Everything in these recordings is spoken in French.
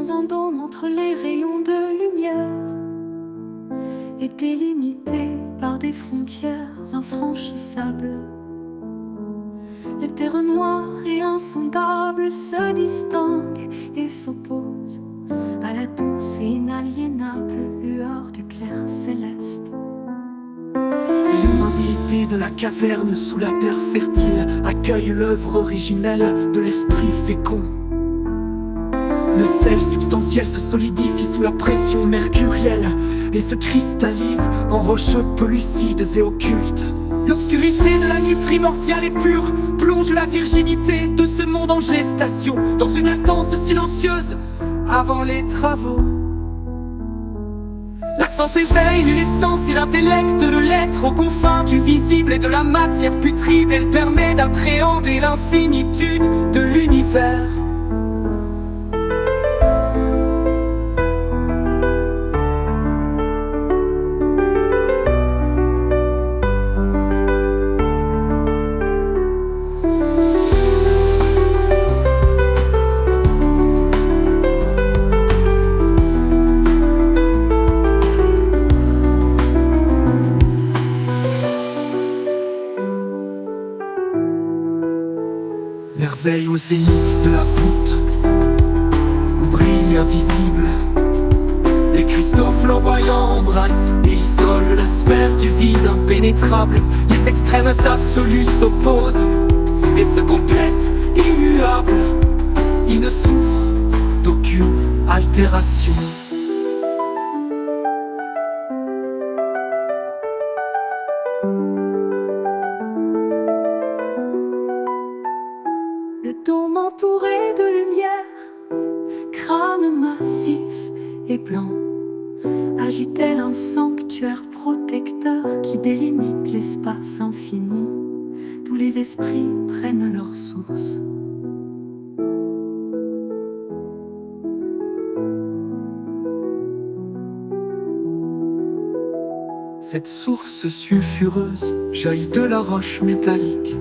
dans un dôme entre les rayons de lumière et délimité par des frontières infranchissables. Les terres noires et insondables se distinguent et s'opposent à la douce et inaliénable lueur du clair céleste. L'immobilité de la caverne sous la terre fertile accueille l'œuvre originelle de l'esprit fécond. Le sel substantiel se solidifie sous la pression mercurielle et se cristallise en rocheux pellucides et occultes. L'obscurité de la nuit primordiale et pure plonge la virginité de ce monde en gestation dans une latence silencieuse avant les travaux. L'accent s'éveille, l'essence et l'intellect de l'être aux confins du visible et de la matière putride. Elle permet d'appréhender l'infinitude de l'univers. Merveille au zénith de la voûte, où brille invisible. Les cristaux flamboyants embrassent et isolent la sphère du vide impénétrable. Les extrêmes absolus s'opposent et se complètent immuables. Ils ne souffrent d'aucune altération. Le dôme entouré de lumière, crâne massif et blanc, agit-elle un sanctuaire protecteur qui délimite l'espace infini d'où les esprits prennent leur source. Cette source sulfureuse jaillit de la roche métallique.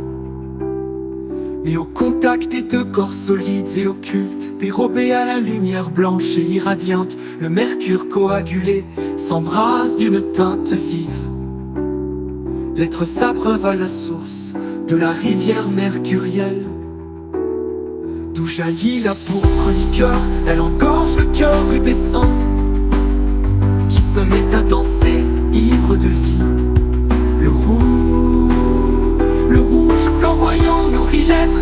Et au contact des deux corps solides et occultes, dérobés à la lumière blanche et irradiante, le mercure coagulé s'embrase d'une teinte vive. L'être s'abreuve à la source de la rivière mercurielle, d'où jaillit la pourpre liqueur. Elle engorge le cœur rubescent, qui se met à danser, ivre de vie. Le rouge flamboyant nourrit l'être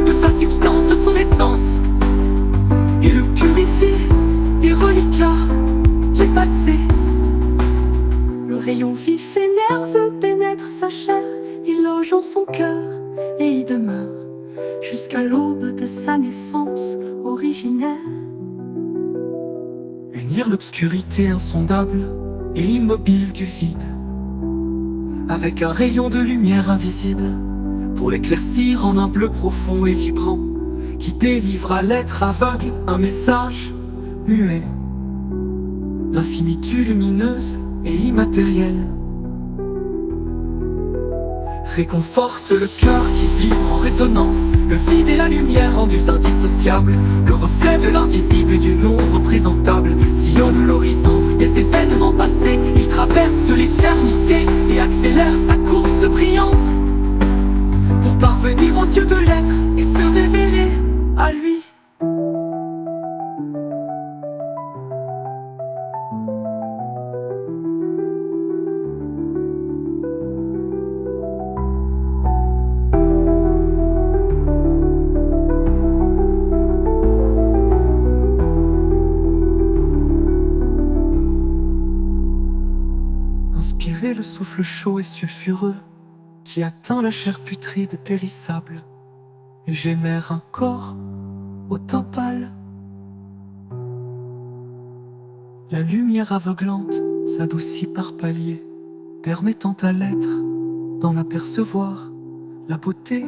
de sa substance, de son essence, et le purifie des reliquats du passé. Le rayon vif et nerveux pénètre sa chair, il loge en son cœur et y demeure jusqu'à l'aube de sa naissance originelle. Unir l'obscurité insondable et immobile du vide avec un rayon de lumière invisible pour l'éclaircir en un bleu profond et vibrant qui délivre à l'être aveugle un message muet. L'infinitude lumineuse et immatérielle réconforte le cœur qui vibre en résonance. Le vide et la lumière rendus indissociables, le reflet de l'invisible et du non représentable sillonne l'horizon des événements passés. Il traverse l'éternité et accélère sa course brillante pour parvenir aux yeux de l'être et se révéler à lui. Inspirez le souffle chaud et sulfureux qui atteint la chair putride périssable et génère un corps au teint pâle. La lumière aveuglante s'adoucit par paliers, permettant à l'être d'en apercevoir la beauté.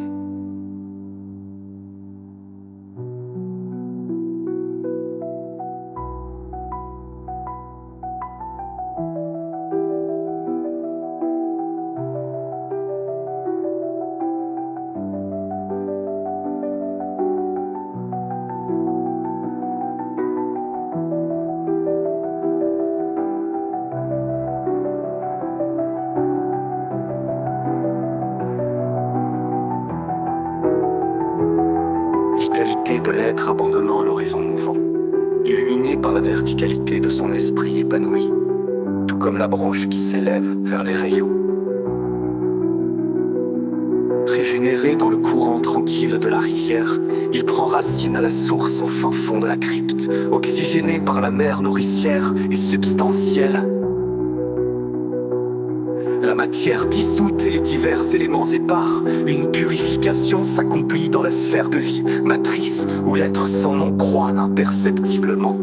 vitalité de l'être abandonnant l'horizon mouvant, illuminé par la verticalité de son esprit épanoui, tout comme la branche qui s'élève vers les rayons. Régénéré dans le courant tranquille de la rivière, il prend racine à la source au fin fond de la crypte, oxygéné par la mer nourricière et substantielle. La matière dissoute et les divers éléments épars, une purification s'accomplit dans la sphère de vie, matrice où l'être sans nom croît imperceptiblement.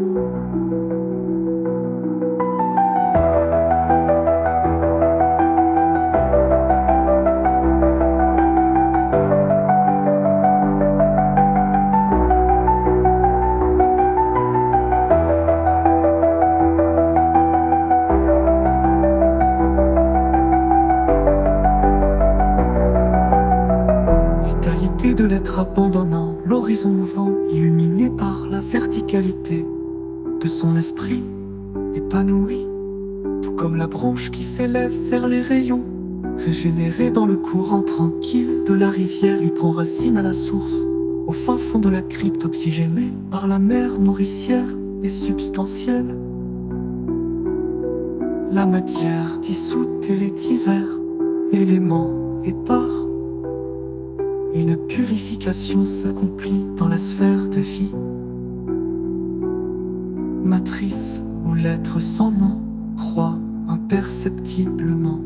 De l'être abandonnant l'horizon mouvant, illuminé par la verticalité de son esprit épanoui, tout comme la branche qui s'élève vers les rayons. Régénéré dans le courant tranquille de la rivière, il prend racine à la source, au fin fond de la crypte, oxygéné par la mer nourricière et substantielle. La matière dissoute et les divers éléments épars, une purification s'accomplit dans la sphère de vie, matrice où l'être sans nom croît imperceptiblement.